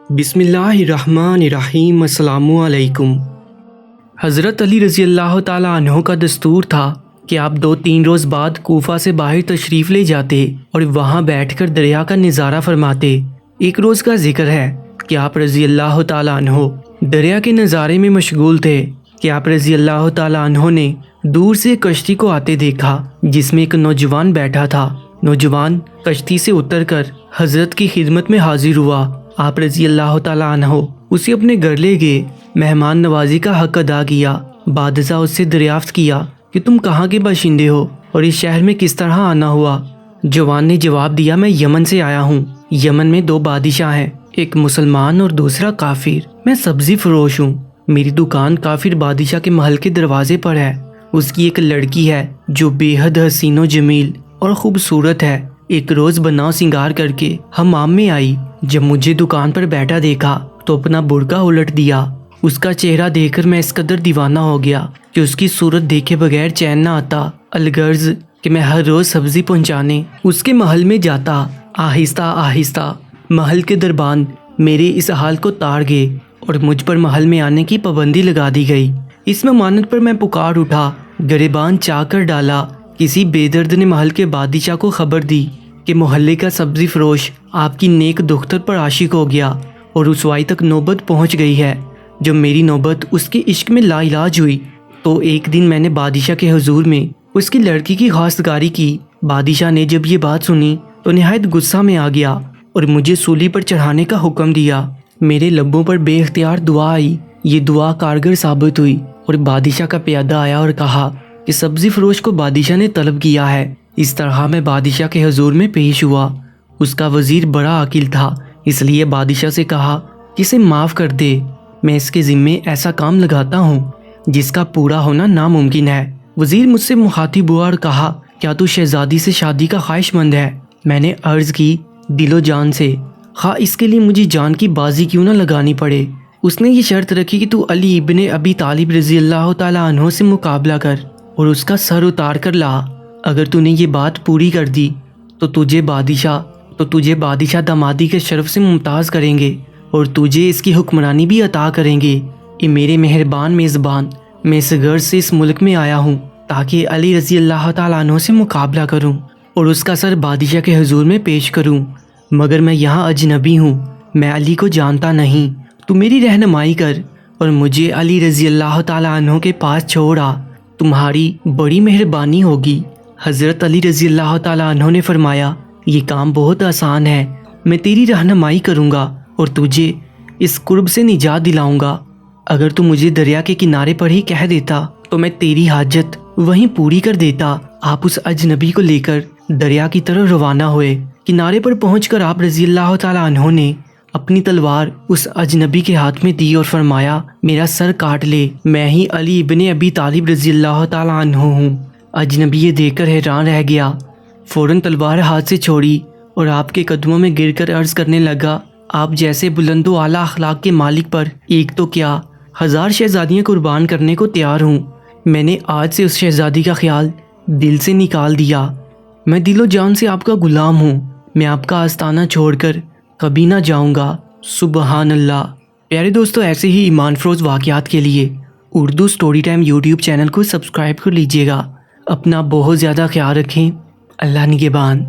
بسم اللہ الرحمن الرحیم۔ السلام علیکم۔ حضرت علی رضی اللہ تعالیٰ عنہ کا دستور تھا کہ آپ 2-3 روز بعد کوفہ سے باہر تشریف لے جاتے اور وہاں بیٹھ کر دریا کا نظارہ فرماتے۔ ایک روز کا ذکر ہے کہ آپ رضی اللہ تعالیٰ عنہ دریا کے نظارے میں مشغول تھے کہ آپ رضی اللہ تعالیٰ عنہ نے دور سے کشتی کو آتے دیکھا جس میں ایک نوجوان بیٹھا تھا۔ نوجوان کشتی سے اتر کر حضرت کی خدمت میں حاضر ہوا۔ آپ رضی اللہ تعالیٰ عنہ اسے اپنے گھر لے گئے، مہمان نوازی کا حق ادا کیا۔ بادشاہ اس سے دریافت کیا کہ تم کہاں کے باشندے ہو اور اس شہر میں کس طرح آنا ہوا؟ جوان نے جواب دیا، میں یمن سے آیا ہوں۔ یمن میں 2 بادشاہ ہیں، ایک مسلمان اور دوسرا کافر۔ میں سبزی فروش ہوں۔ میری دکان کافر بادشاہ کے محل کے دروازے پر ہے۔ اس کی ایک لڑکی ہے جو بے حد حسین و جمیل اور خوبصورت ہے۔ ایک روز بناؤ سنگار کر کے حمام میں آئی۔ جب مجھے دکان پر بیٹھا دیکھا تو اپنا برقع الٹ دیا۔ اس کا چہرہ دیکھ کر میں اس قدر دیوانہ ہو گیا کہ اس کی صورت دیکھے بغیر چین نہ آتا۔ الغرض کہ میں ہر روز سبزی پہنچانے اس کے محل میں جاتا۔ آہستہ آہستہ محل کے دربان میرے اس حال کو تاڑ گئے اور مجھ پر محل میں آنے کی پابندی لگا دی گئی۔ اس ممانعت پر میں پکار اٹھا، گریبان چاہ کر ڈالا۔ کسی بے درد نے محل کے بادشاہ کو خبر دی کہ محلے کا سبزی فروش آپ کی نیک دختر پر عاشق ہو گیا اور رسوائی تک نوبت پہنچ گئی ہے۔ جب میری نوبت اس کے عشق میں لا علاج ہوئی تو ایک دن میں نے بادشاہ کے حضور میں اس کی لڑکی کی خواستگاری کی۔ بادشاہ نے جب یہ بات سنی تو نہایت غصہ میں آ گیا اور مجھے سولی پر چڑھانے کا حکم دیا۔ میرے لبوں پر بے اختیار دعا آئی۔ یہ دعا کارگر ثابت ہوئی اور بادشاہ کا پیادہ آیا اور کہا کہ سبزی فروش کو بادشاہ نے طلب کیا ہے۔ اس طرح میں بادشاہ کے حضور میں پیش ہوا۔ اس کا وزیر بڑا عاقل تھا، اس لیے بادشاہ سے کہا کہ اسے معاف کر دے۔ میں اس کے ذمے ایسا کام لگاتا ہوں جس کا پورا ہونا ناممکن ہے۔ وزیر مجھ سے مخاطب ہوا اور کہا، کیا تو شہزادی سے شادی کا خواہش مند ہے؟ میں نے عرض کی، دل و جان سے، خواہ اس کے لیے مجھے جان کی بازی کیوں نہ لگانی پڑے۔ اس نے یہ شرط رکھی کہ تو علی ابن ابی طالب رضی اللہ تعالیٰ عنہ سے مقابلہ کر اور اس کا سر اتار کر لا۔ اگر تو نے یہ بات پوری کر دی تو تجھے بادشاہ دامادی کے شرف سے ممتاز کریں گے اور تجھے اس کی حکمرانی بھی عطا کریں گے۔ اے میرے مہربان میزبان، میں اس غرض سے اس ملک میں آیا ہوں تاکہ علی رضی اللہ تعالیٰ عنہ سے مقابلہ کروں اور اس کا سر بادشاہ کے حضور میں پیش کروں، مگر میں یہاں اجنبی ہوں، میں علی کو جانتا نہیں۔ تو میری رہنمائی کر اور مجھے علی رضی اللہ تعالیٰ عنہ کے پاس چھوڑ آ، تمہاری بڑی مہربانی ہوگی۔ حضرت علی رضی اللہ تعالیٰ عنہ نے فرمایا، یہ کام بہت آسان ہے، میں تیری رہنمائی کروں گا اور تجھے اس قرب سے نجات دلاؤں گا۔ اگر تو مجھے دریا کے کنارے پر ہی کہہ دیتا تو میں تیری حاجت وہیں پوری کر دیتا۔ آپ اس اجنبی کو لے کر دریا کی طرف روانہ ہوئے۔ کنارے پر پہنچ کر آپ رضی اللہ تعالیٰ عنہ نے اپنی تلوار اس اجنبی کے ہاتھ میں دی اور فرمایا، میرا سر کاٹ لے، میں ہی علی ابن ابی طالب رضی اللہ تعالیٰ عنہ ہوں۔ اجنبی یہ دیکھ کر حیران رہ گیا، فوراً تلوار ہاتھ سے چھوڑی اور آپ کے قدموں میں گر کر عرض کرنے لگا، آپ جیسے بلند و اعلیٰ اخلاق کے مالک پر ایک تو کیا 1000 شہزادیاں قربان کرنے کو تیار ہوں۔ میں نے آج سے اس شہزادی کا خیال دل سے نکال دیا۔ میں دل و جان سے آپ کا غلام ہوں، میں آپ کا آستانہ چھوڑ کر کبھی نہ جاؤں گا۔ سبحان اللہ۔ پیارے دوستو، ایسے ہی ایمان فروز واقعات کے لیے Urdu story time YouTube channel کو سبسکرائب کر لیجئے گا۔ اپنا بہت زیادہ خیال رکھیں۔ اللہ نگہبان۔